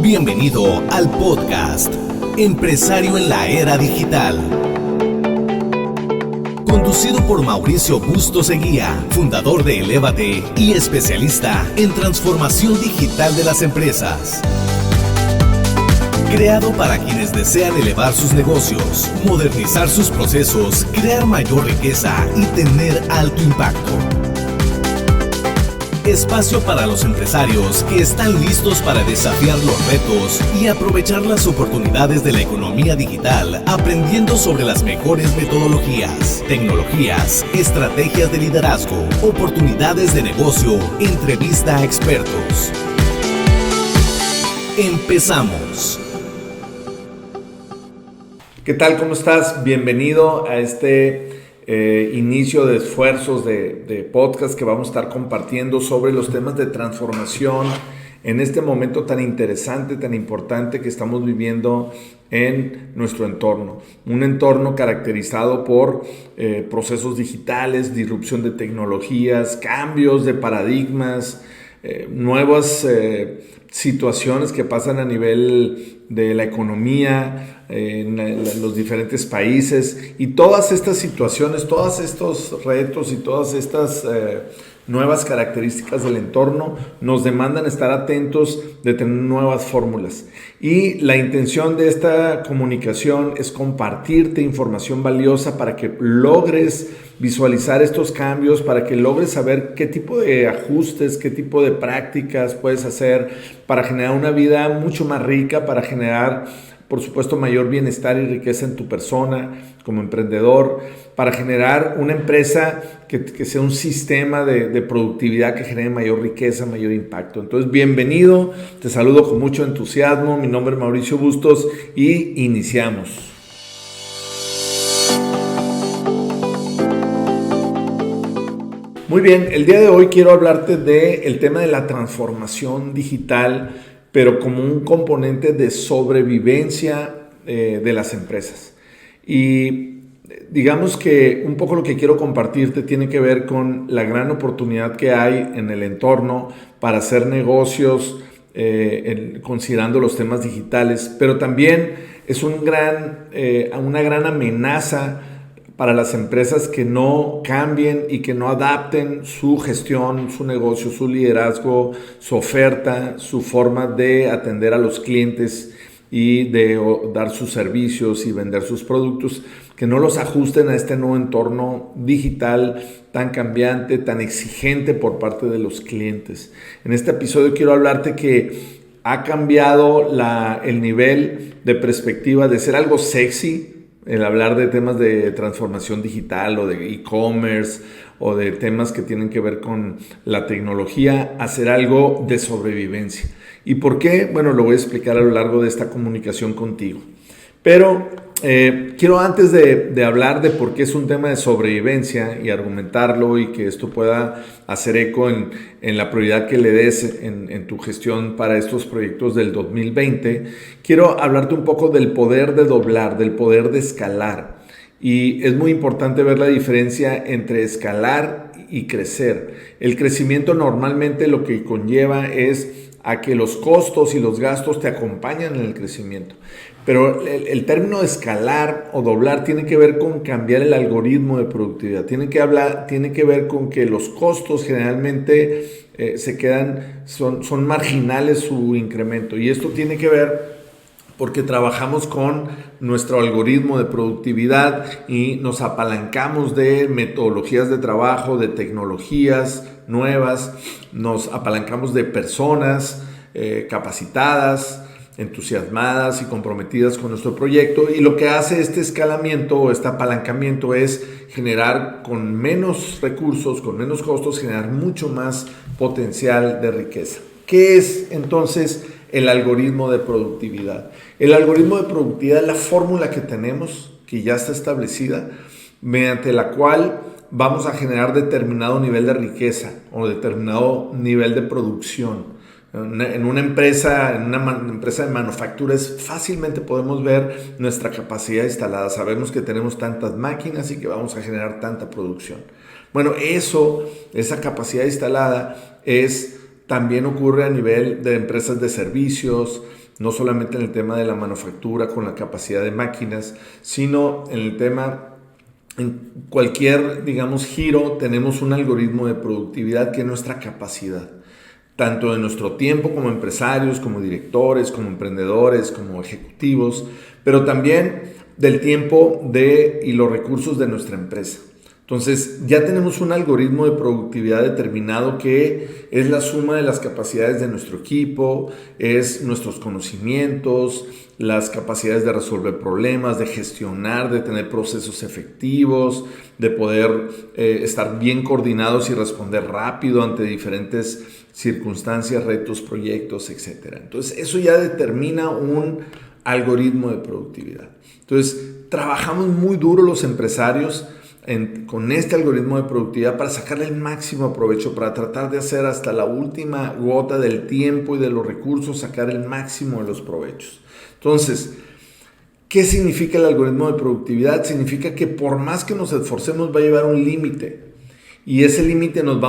Bienvenido al podcast Empresario en la Era Digital. Conducido por Mauricio Bustos Eguía, fundador de Elévate y especialista en transformación digital de las empresas. Creado para quienes desean elevar sus negocios, modernizar sus procesos, crear mayor riqueza y tener alto impacto. Espacio para los empresarios que están listos para desafiar los retos y aprovechar las oportunidades de la economía digital, aprendiendo sobre las mejores metodologías, tecnologías, estrategias de liderazgo, oportunidades de negocio, entrevista a expertos. Empezamos. ¿Qué tal? ¿Cómo estás? Bienvenido a este inicio de esfuerzos de podcast que vamos a estar compartiendo sobre los temas de transformación en este momento tan interesante, tan importante que estamos viviendo en nuestro entorno. Un entorno caracterizado por procesos digitales, disrupción de tecnologías, cambios de paradigmas, nuevas situaciones que pasan a nivel de la economía en los diferentes países, y todas estas situaciones, todos estos retos y todas estas nuevas características del entorno nos demandan estar atentos de tener nuevas fórmulas. Y la intención de esta comunicación es compartirte información valiosa para que logres visualizar estos cambios, para que logres saber qué tipo de ajustes, qué tipo de prácticas puedes hacer para generar una vida mucho más rica, para generar, por supuesto, mayor bienestar y riqueza en tu persona como emprendedor, para generar una empresa que sea un sistema de productividad que genere mayor riqueza, mayor impacto. Entonces, bienvenido, te saludo con mucho entusiasmo, mi nombre es Mauricio Bustos y iniciamos. Muy bien, el día de hoy quiero hablarte del tema de la transformación digital, pero como un componente de sobrevivencia de las empresas. Y digamos que un poco lo que quiero compartirte tiene que ver con la gran oportunidad que hay en el entorno para hacer negocios considerando los temas digitales, pero también es una gran amenaza para las empresas que no cambien y que no adapten su gestión, su negocio, su liderazgo, su oferta, su forma de atender a los clientes y de dar sus servicios y vender sus productos, que no los ajusten a este nuevo entorno digital tan cambiante, tan exigente por parte de los clientes. En este episodio quiero hablarte que ha cambiado el nivel de perspectiva de ser algo sexy, el hablar de temas de transformación digital o de e-commerce o de temas que tienen que ver con la tecnología, a ser algo de sobrevivencia. ¿Y por qué? Bueno, lo voy a explicar a lo largo de esta comunicación contigo. Pero quiero, antes de hablar de por qué es un tema de sobrevivencia y argumentarlo, y que esto pueda hacer eco en la prioridad que le des en tu gestión para estos proyectos del 2020, quiero hablarte un poco del poder de doblar, del poder de escalar. Y es muy importante ver la diferencia entre escalar y crecer. El crecimiento normalmente lo que conlleva es a que los costos y los gastos te acompañan en el crecimiento. Pero el término de escalar o doblar tiene que ver con cambiar el algoritmo de productividad. Tiene que ver con que los costos generalmente son marginales su incremento. Y esto tiene que ver porque trabajamos con nuestro algoritmo de productividad y nos apalancamos de metodologías de trabajo, de tecnologías nuevas, nos apalancamos de personas capacitadas, entusiasmadas y comprometidas con nuestro proyecto, y lo que hace este escalamiento o este apalancamiento es generar con menos recursos, con menos costos, generar mucho más potencial de riqueza. ¿Qué es entonces el algoritmo de productividad? El algoritmo de productividad es la fórmula que tenemos, que ya está establecida, mediante la cual vamos a generar determinado nivel de riqueza o determinado nivel de producción. En una empresa de manufacturas fácilmente podemos ver nuestra capacidad instalada. Sabemos que tenemos tantas máquinas y que vamos a generar tanta producción. Bueno, esa capacidad instalada también ocurre a nivel de empresas de servicios, no solamente en el tema de la manufactura con la capacidad de máquinas, sino en el tema, en cualquier, digamos, giro, tenemos un algoritmo de productividad que es nuestra capacidad, tanto de nuestro tiempo como empresarios, como directores, como emprendedores, como ejecutivos, pero también del tiempo y los recursos de nuestra empresa. Entonces, ya tenemos un algoritmo de productividad determinado que es la suma de las capacidades de nuestro equipo, es nuestros conocimientos, las capacidades de resolver problemas, de gestionar, de tener procesos efectivos, de poder estar bien coordinados y responder rápido ante diferentes circunstancias, retos, proyectos, etc. Entonces, eso ya determina un algoritmo de productividad. Entonces, trabajamos muy duro los empresarios con este algoritmo de productividad para sacarle el máximo provecho, para tratar de hacer hasta la última gota del tiempo y de los recursos, sacar el máximo de los provechos. Entonces, ¿qué significa el algoritmo de productividad? Significa que por más que nos esforcemos va a llevar un límite. Y ese límite nos va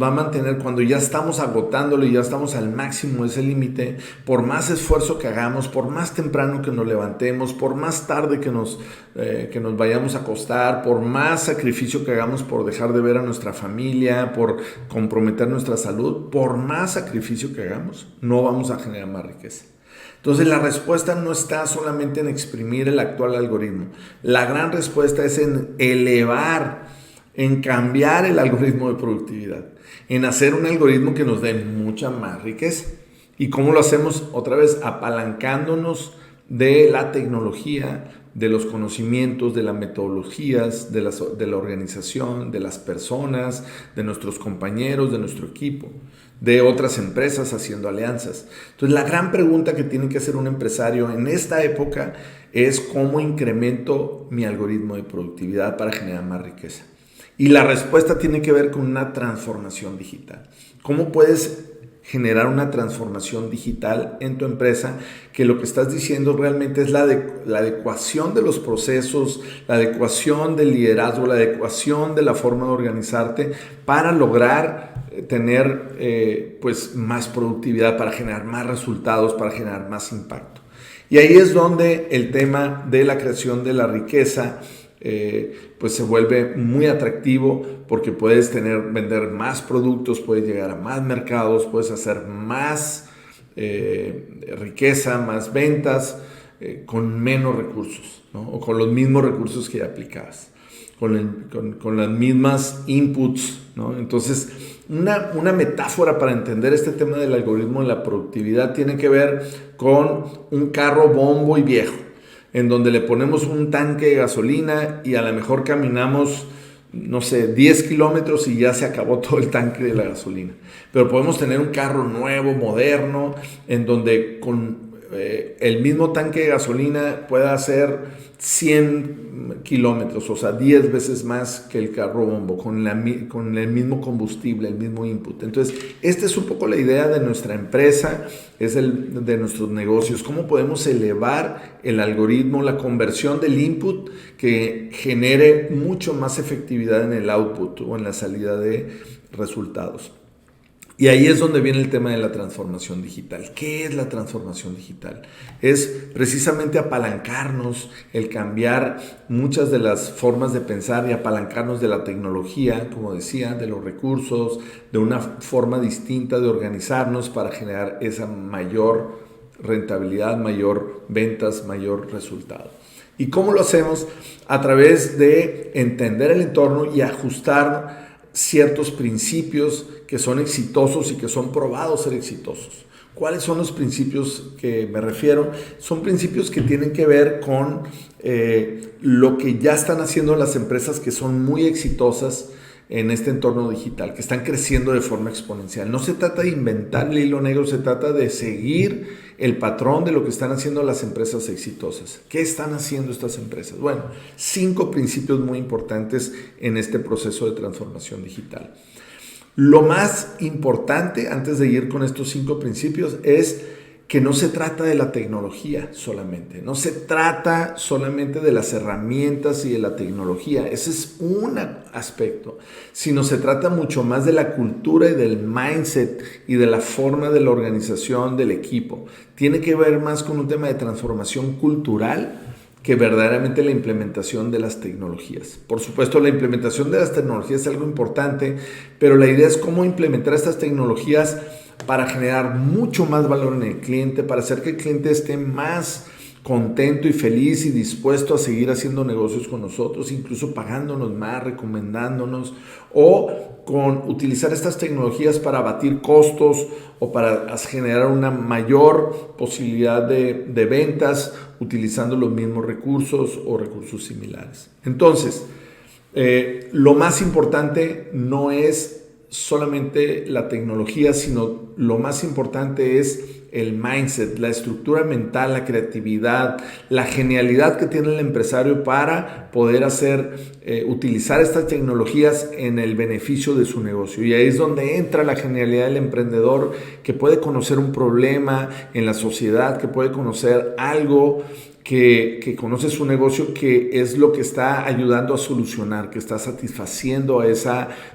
a mantener cuando ya estamos agotándolo y ya estamos al máximo de ese límite. Por más esfuerzo que hagamos, por más temprano que nos levantemos, por más tarde que nos vayamos a acostar, por más sacrificio que hagamos por dejar de ver a nuestra familia, por comprometer nuestra salud, por más sacrificio que hagamos, no vamos a generar más riqueza. Entonces la respuesta no está solamente en exprimir el actual algoritmo. La gran respuesta es en elevar, en cambiar el algoritmo de productividad, en hacer un algoritmo que nos dé mucha más riqueza. ¿Y cómo lo hacemos? Otra vez, apalancándonos de la tecnología, de los conocimientos, de las metodologías, de la organización, de las personas, de nuestros compañeros, de nuestro equipo, de otras empresas haciendo alianzas. Entonces, la gran pregunta que tiene que hacer un empresario en esta época es ¿cómo incremento mi algoritmo de productividad para generar más riqueza? Y la respuesta tiene que ver con una transformación digital. ¿Cómo puedes generar una transformación digital en tu empresa? Que lo que estás diciendo realmente es la adecuación de los procesos, la adecuación del liderazgo, la adecuación de la forma de organizarte para lograr tener pues más productividad, para generar más resultados, para generar más impacto. Y ahí es donde el tema de la creación de la riqueza pues se vuelve muy atractivo, porque puedes vender más productos, puedes llegar a más mercados, puedes hacer más riqueza, más ventas con menos recursos, ¿no? O con los mismos recursos que ya aplicabas, con las mismas inputs, ¿no? Entonces, una metáfora para entender este tema del algoritmo de la productividad tiene que ver con un carro bombo y viejo, en donde le ponemos un tanque de gasolina y a lo mejor caminamos, no sé, 10 kilómetros y ya se acabó todo el tanque de la gasolina. Pero podemos tener un carro nuevo, moderno, en donde con el mismo tanque de gasolina pueda hacer 100 kilómetros, o sea, 10 veces más que el carro bombo, con el mismo combustible, el mismo input. Entonces, esta es un poco la idea de nuestra empresa, de nuestros negocios. ¿Cómo podemos elevar el algoritmo, la conversión del input que genere mucho más efectividad en el output o en la salida de resultados? Y ahí es donde viene el tema de la transformación digital. ¿Qué es la transformación digital? Es precisamente apalancarnos, el cambiar muchas de las formas de pensar y apalancarnos de la tecnología, como decía, de los recursos, de una forma distinta de organizarnos para generar esa mayor rentabilidad, mayor ventas, mayor resultado. ¿Y cómo lo hacemos? A través de entender el entorno y ajustar ciertos principios que son exitosos y que son probados ser exitosos. ¿Cuáles son los principios que me refiero? Son principios que tienen que ver con lo que ya están haciendo las empresas que son muy exitosas en este entorno digital, que están creciendo de forma exponencial. No se trata de inventar el hilo negro, se trata de seguir el patrón de lo que están haciendo las empresas exitosas. ¿Qué están haciendo estas empresas? Bueno, 5 principios muy importantes en este proceso de transformación digital. Lo más importante, antes de ir con estos 5 principios, es que no se trata de la tecnología solamente, no se trata solamente de las herramientas y de la tecnología, ese es un aspecto, sino se trata mucho más de la cultura y del mindset y de la forma de la organización del equipo. Tiene que ver más con un tema de transformación cultural que verdaderamente la implementación de las tecnologías. Por supuesto, la implementación de las tecnologías es algo importante, pero la idea es cómo implementar estas tecnologías para generar mucho más valor en el cliente, para hacer que el cliente esté más contento y feliz y dispuesto a seguir haciendo negocios con nosotros, incluso pagándonos más, recomendándonos, o con utilizar estas tecnologías para abatir costos o para generar una mayor posibilidad de ventas utilizando los mismos recursos o recursos similares. Entonces, lo más importante no es solamente la tecnología, sino lo más importante es el mindset, la estructura mental, la creatividad, la genialidad que tiene el empresario para poder utilizar estas tecnologías en el beneficio de su negocio. Y ahí es donde entra la genialidad del emprendedor, que puede conocer un problema en la sociedad, que puede conocer algo que conoce su negocio, que es lo que está ayudando a solucionar, que está satisfaciendo a ese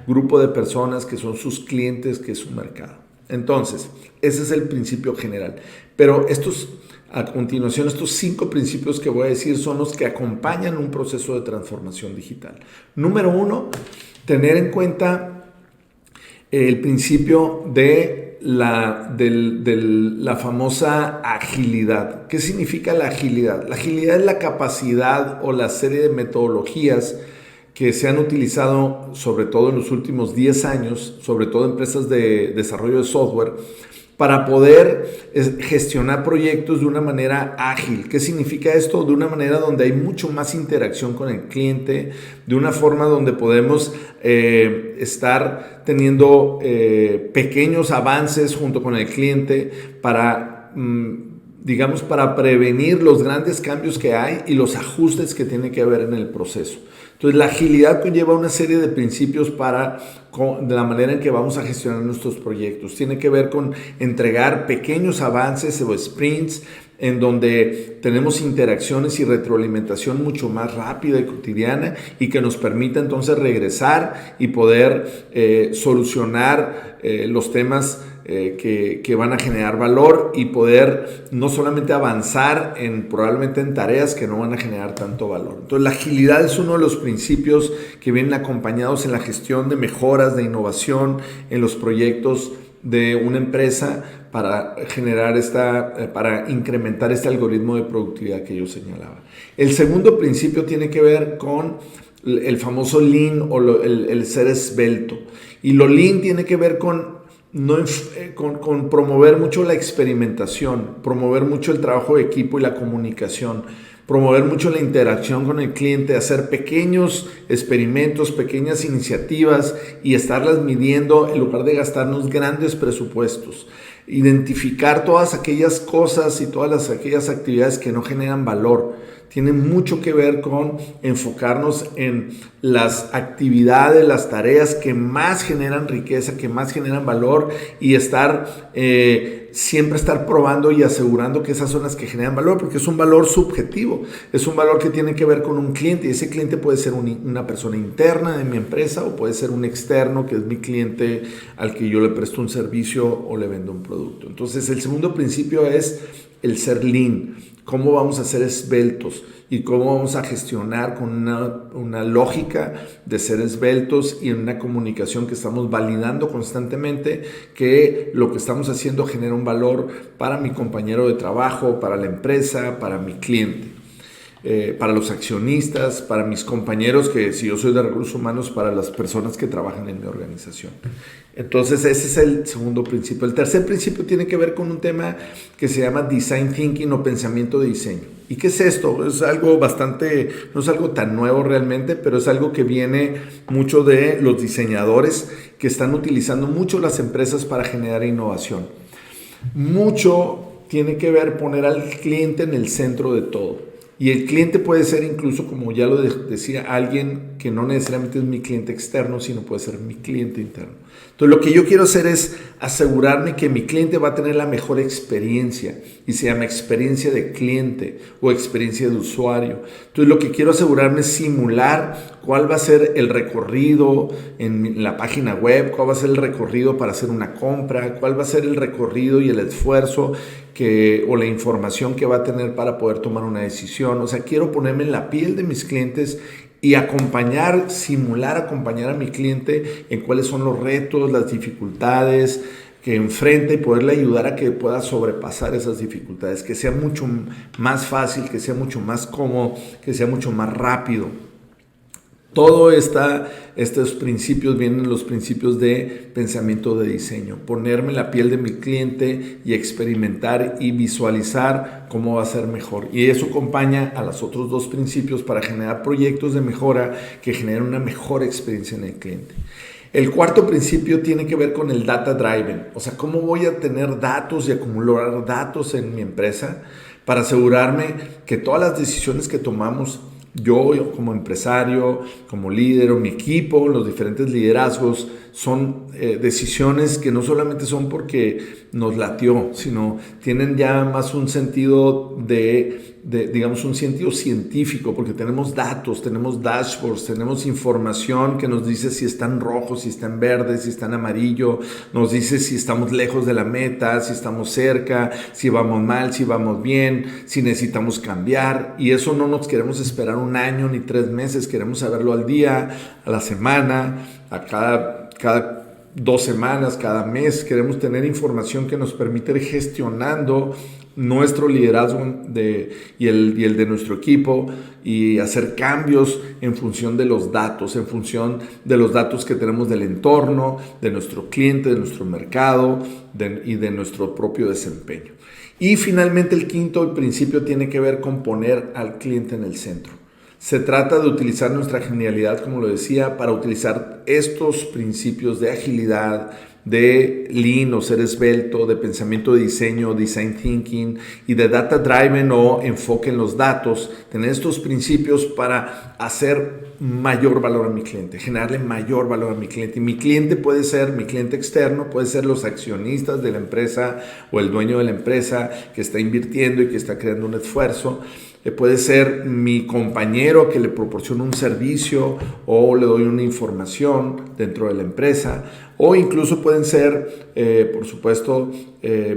grupo de personas que son sus clientes, que es su mercado. Entonces, ese es el principio general. Pero a continuación, estos 5 principios que voy a decir son los que acompañan un proceso de transformación digital. Número 1, tener en cuenta el principio de la famosa agilidad. ¿Qué significa la agilidad? La agilidad es la capacidad o la serie de metodologías que se han utilizado sobre todo en los últimos 10 años, sobre todo empresas de desarrollo de software, para poder gestionar proyectos de una manera ágil. ¿Qué significa esto? De una manera donde hay mucho más interacción con el cliente, de una forma donde podemos estar teniendo pequeños avances junto con el cliente para prevenir los grandes cambios que hay y los ajustes que tiene que haber en el proceso. Entonces, la agilidad conlleva una serie de principios de la manera en que vamos a gestionar nuestros proyectos. Tiene que ver con entregar pequeños avances o sprints en donde tenemos interacciones y retroalimentación mucho más rápida y cotidiana y que nos permita entonces regresar y poder solucionar los temas que van a generar valor y poder no solamente avanzar probablemente en tareas que no van a generar tanto valor. Entonces, la agilidad es uno de los principios que vienen acompañados en la gestión de mejoras, de innovación en los proyectos de una empresa para para incrementar este algoritmo de productividad que yo señalaba. El segundo principio tiene que ver con el famoso Lean o el ser esbelto. Y lo Lean tiene que ver con promover mucho la experimentación, promover mucho el trabajo de equipo y la comunicación, promover mucho la interacción con el cliente, hacer pequeños experimentos, pequeñas iniciativas y estarlas midiendo en lugar de gastarnos grandes presupuestos. Identificar todas aquellas cosas y todas aquellas actividades que no generan valor. Tiene mucho que ver con enfocarnos en las actividades, las tareas que más generan riqueza, que más generan valor y siempre estar probando y asegurando que esas son las que generan valor, porque es un valor subjetivo, es un valor que tiene que ver con un cliente y ese cliente puede ser una persona interna de mi empresa o puede ser un externo que es mi cliente al que yo le presto un servicio o le vendo un producto. Entonces, el segundo principio es el ser lean. Cómo vamos a ser esbeltos y cómo vamos a gestionar con una lógica de ser esbeltos y en una comunicación que estamos validando constantemente que lo que estamos haciendo genera un valor para mi compañero de trabajo, para la empresa, para mi cliente, para los accionistas, para mis compañeros, que si yo soy de recursos humanos, para las personas que trabajan en mi organización. Entonces, ese es el segundo principio. El tercer principio tiene que ver con un tema que se llama Design Thinking o pensamiento de diseño. ¿Y qué es esto? Es algo no es algo tan nuevo realmente, pero es algo que viene mucho de los diseñadores que están utilizando mucho las empresas para generar innovación. Mucho tiene que ver poner al cliente en el centro de todo. Y el cliente puede ser incluso, como ya lo decía, alguien que no necesariamente es mi cliente externo, sino puede ser mi cliente interno. Entonces, lo que yo quiero hacer es asegurarme que mi cliente va a tener la mejor experiencia, y se llama experiencia de cliente o experiencia de usuario. Entonces lo que quiero asegurarme es simular cuál va a ser el recorrido en la página web, cuál va a ser el recorrido para hacer una compra, cuál va a ser el recorrido y el esfuerzo o la información que va a tener para poder tomar una decisión. O sea, quiero ponerme en la piel de mis clientes y simular acompañar a mi cliente en cuáles son los retos, las dificultades que enfrenta y poderle ayudar a que pueda sobrepasar esas dificultades, que sea mucho más fácil, que sea mucho más cómodo, que sea mucho más rápido. Todo estos principios vienen los principios de pensamiento de diseño. Ponerme en la piel de mi cliente y experimentar y visualizar cómo va a ser mejor. Y eso acompaña a los otros dos principios para generar proyectos de mejora que generen una mejor experiencia en el cliente. El cuarto principio tiene que ver con el data driven. O sea, cómo voy a tener datos y acumular datos en mi empresa para asegurarme que todas las decisiones que tomamos, yo como empresario, como líder o mi equipo, los diferentes liderazgos, son decisiones que no solamente son porque nos latió, sino tienen ya más un sentido digamos, un sentido científico, porque tenemos datos, tenemos dashboards, tenemos información que nos dice si están rojos, si están verdes, si están amarillo, nos dice si estamos lejos de la meta, si estamos cerca, si vamos mal, si vamos bien, si necesitamos cambiar. Y eso no nos queremos esperar un año ni 3 meses, queremos saberlo al día, a la semana, a cada 2 semanas, cada mes. Queremos tener información que nos permita ir gestionando nuestro liderazgo y el de nuestro equipo y hacer cambios en función de los datos, en función de los datos que tenemos del entorno, de nuestro cliente, de nuestro mercado y de nuestro propio desempeño. Y finalmente el quinto principio tiene que ver con poner al cliente en el centro. Se trata de utilizar nuestra genialidad, como lo decía, para utilizar estos principios de agilidad, de lean o ser esbelto, de pensamiento de diseño, design thinking y de data driven o enfoque en los datos, tener estos principios para hacer mayor valor a mi cliente, generarle mayor valor a mi cliente. Y mi cliente puede ser mi cliente externo, puede ser los accionistas de la empresa o el dueño de la empresa que está invirtiendo y que está creando un esfuerzo. Puede ser mi compañero que le proporciona un servicio o le doy una información dentro de la empresa, o incluso pueden ser, por supuesto,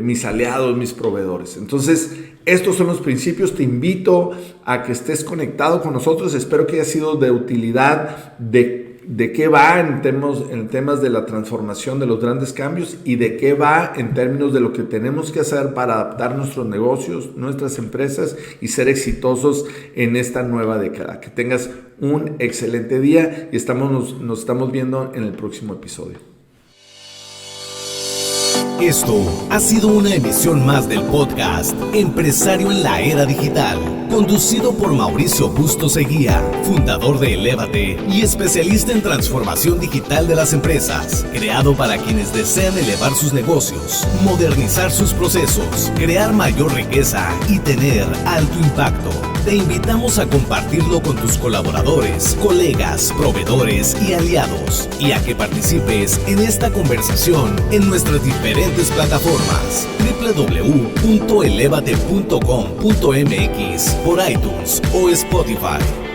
mis aliados, mis proveedores. Entonces, estos son los principios. Te invito a que estés conectado con nosotros. Espero que haya sido de utilidad de qué va en temas de la transformación de los grandes cambios y de qué va en términos de lo que tenemos que hacer para adaptar nuestros negocios, nuestras empresas y ser exitosos en esta nueva década. Que tengas un excelente día y nos estamos viendo en el próximo episodio. Esto ha sido una emisión más del podcast Empresario en la Era Digital, conducido por Mauricio Bustos Eguía, fundador de Elévate y especialista en transformación digital de las empresas, creado para quienes desean elevar sus negocios, modernizar sus procesos, crear mayor riqueza y tener alto impacto. Te invitamos a compartirlo con tus colaboradores, colegas, proveedores y aliados, y a que participes en esta conversación en nuestras diferentes plataformas: www.elevate.com.mx, por iTunes o Spotify.